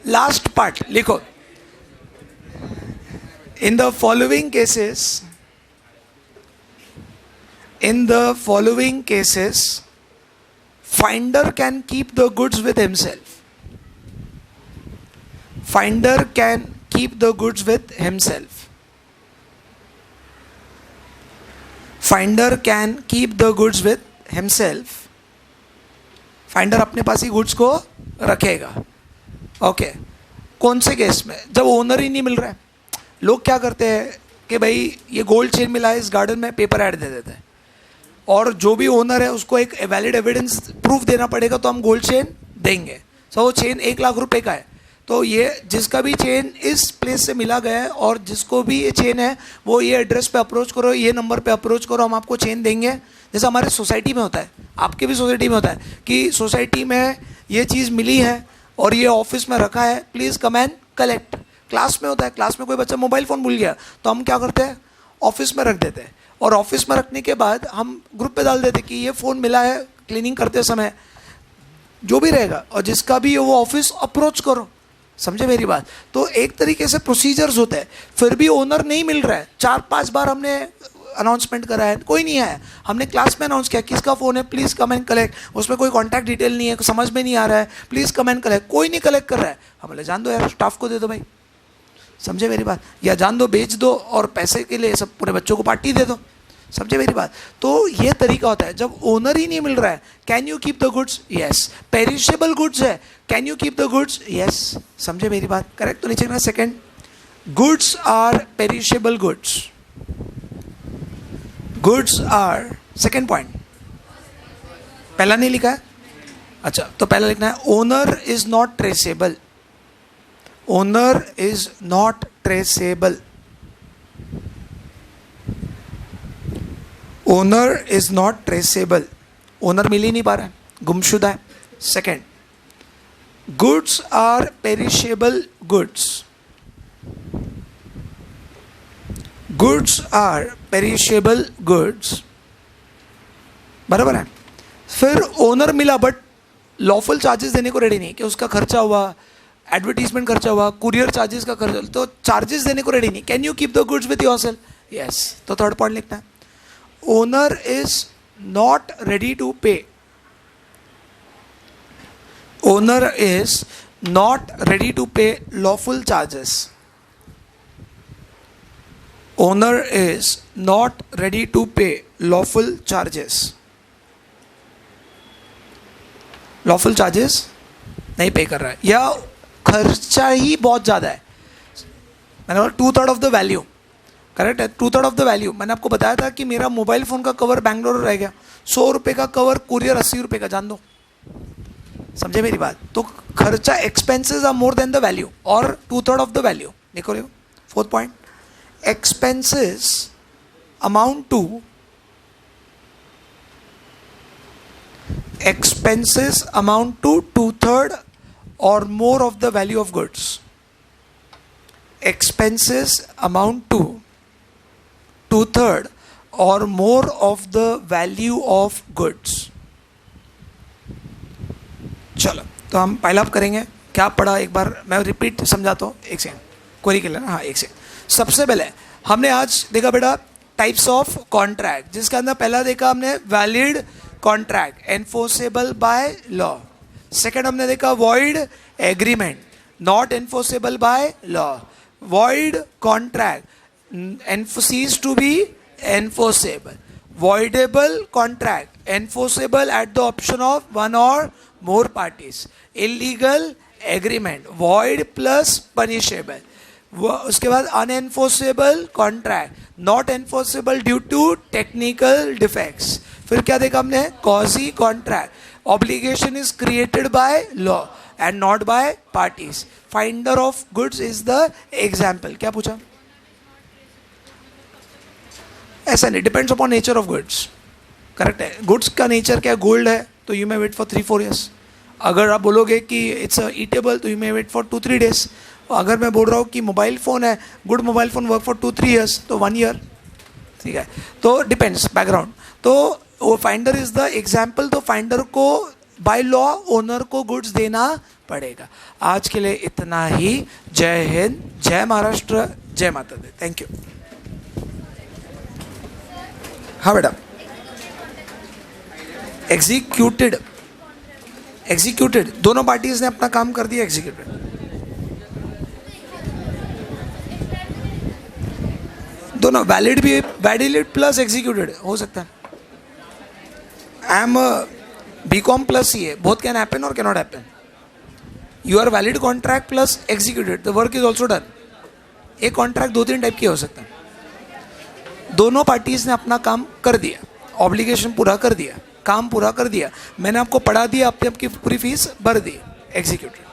last part लिखो, in the following cases, in the following cases finder can keep the goods with himself. Finder can keep the goods with himself. Finder can keep the goods with himself. Finder अपने पास ही गुड्स को रखेगा। ओके, कौन से केस में, जब ओनर ही नहीं मिल रहा है। लोग क्या करते हैं कि भाई ये गोल्ड चेन मिला है इस गार्डन में, पेपर ऐड दे देते हैं, और जो भी ओनर है उसको एक वैलिड एविडेंस प्रूफ देना पड़ेगा, तो हम गोल्ड चेन देंगे। सो वो चेन 1 लाख रुपए का है, तो ये जिसका भी चेन इस प्लेस से मिला गया है और जिसको भी ये चेन है वो ये एड्रेस पे अप्रोच करो, ये नंबर पे अप्रोच करो, हम आपको चेन देंगे। जैसे हमारे सोसाइटी में होता है, आपके भी सोसाइटी में होता है कि सोसाइटी में ये चीज़ मिली है और ये ऑफिस में रखा है, please come and collect. Class में होता है, क्लास में कोई बच्चा मोबाइल फ़ोन भूल गया तो हम क्या करते हैं, ऑफिस में रख देते हैं, और ऑफिस में रखने के बाद हम ग्रुप पे डाल देते कि ये फ़ोन मिला है क्लीनिंग करते समय, जो भी रहेगा, और जिसका भी वो ऑफिस अप्रोच करो। समझे मेरी बात। तो एक तरीके से प्रोसीजर्स होते हैं। फिर भी ओनर नहीं मिल रहा है, 4-5 बार हमने अनाउंसमेंट करा है, कोई नहीं आया। हमने क्लास में अनाउंस किया किसका फ़ोन है, प्लीज़ कम एंड कलेक्ट। उसमें कोई कॉन्टैक्ट डिटेल नहीं है, समझ में नहीं आ रहा है, प्लीज़ कम एंड कलेक्ट। कोई नहीं कलेक्ट कर रहा है, हम बोले जान दो यार, स्टाफ को दे दो भाई। समझे मेरी बात। या जान दो, बेच दो, और पैसे के लिए सब पूरे बच्चों को पार्टी दे दो। समझे मेरी बात। तो ये तरीका होता है जब ओनर ही नहीं मिल रहा है। Can you keep the goods, yes. Perishable goods है, can you keep the goods, yes. समझे मेरी बात, करेक्ट। तो नीचे ना, second, goods are perishable goods. Goods are, second point, पहला नहीं लिखा है, अच्छा तो पहला लिखना है, owner is not traceable. Owner is not traceable. Owner is not traceable, owner मिल ही नहीं पा रहा है, गुमशुदा है। Second, goods are perishable goods. Goods are perishable goods, बराबर है। फिर ओनर मिला बट लॉफुल चार्जेस देने को रेडी नहीं, कि उसका खर्चा हुआ, एडवर्टीजमेंट खर्चा हुआ, कुरियर चार्जेस का खर्चा, तो चार्जेस देने को रेडी नहीं। Can you keep the goods with yourself, yes. तो थर्ड पॉइंट लिखना है, owner is not ready to pay. Owner is not ready to pay lawful charges. Owner is not ready to pay lawful charges. Lawful charges, नहीं पे कर रहा है, या खर्चा ही बहुत ज़्यादा है, मैंने बोला 2/3 ऑफ द वैल्यू, करेक्ट है, 2/3 ऑफ द वैल्यू। मैंने आपको बताया था कि मेरा मोबाइल फ़ोन का कवर बैंगलोर रह गया, 100 रुपये का कवर, कुरियर 80 रुपये का, जान दो, समझे मेरी बात। तो खर्चा, expenses are more than the value, और 2/3 ऑफ द वैल्यू। देखो देखो, fourth point, expenses amount to, expenses amount to 2/3 or more of the value of goods. Expenses amount to 2/3 or more of the value of goods. चलो, तो हम पाइल अप करेंगे। क्या पढ़ा, एक बार मैं रिपीट समझाता हूँ, एक सेकंड, क्वेरी के लिए ना, हाँ एक सेकंड। सबसे पहले हमने आज देखा बेटा टाइप्स ऑफ कॉन्ट्रैक्ट, जिसके अंदर पहला देखा हमने valid contract, enforceable by law. Second हमने देखा void agreement, not enforceable by law. Void contract cease to be enforceable. Voidable contract, enforceable at the option of one or more parties. Illegal agreement, void plus punishable. उसके बाद unenforceable contract, not enforceable due to technical defects. फिर क्या देखा हमने, quasi contract, obligation is created by law and not by parties. Finder of goods is the example. क्या पूछा, ऐसा नहीं, depends upon nature of goods, correct है। गुड्स का नेचर क्या, गोल्ड है तो you may wait for 3-4 years। अगर आप बोलोगे कि इट्स ईटेबल तो you may wait for 2-3 days। अगर मैं बोल रहा हूँ कि मोबाइल फ़ोन है, good mobile phone work for 2-3 years, तो 1 year, ठीक है। तो डिपेंड्स बैकग्राउंड। तो वो फाइंडर इज द एग्जाम्पल। तो फाइंडर को बाय लॉ ओनर को गुड्स देना पड़ेगा। आज के लिए इतना ही। जय हिंद, जय महाराष्ट्र, जय माता दी। Thank you. हाँ बेटा, एग्जीक्यूटेड दोनों पार्टीज ने अपना काम कर दिया, एग्जीक्यूटेड। दोनों वैलिड भी, वैलिड प्लस एग्जीक्यूटेड हो सकता है। I am BCom plus CA, both can happen और can not happen. You are valid contract plus executed, the work is also done. एक कॉन्ट्रैक्ट 2-3 टाइप के हो सकता है। दोनों पार्टीज ने अपना काम कर दिया, ऑब्लिगेशन पूरा कर दिया, काम पूरा कर दिया, मैंने आपको पढ़ा दिया, आपकी पूरी फीस भर दी, एग्जीक्यूटेड।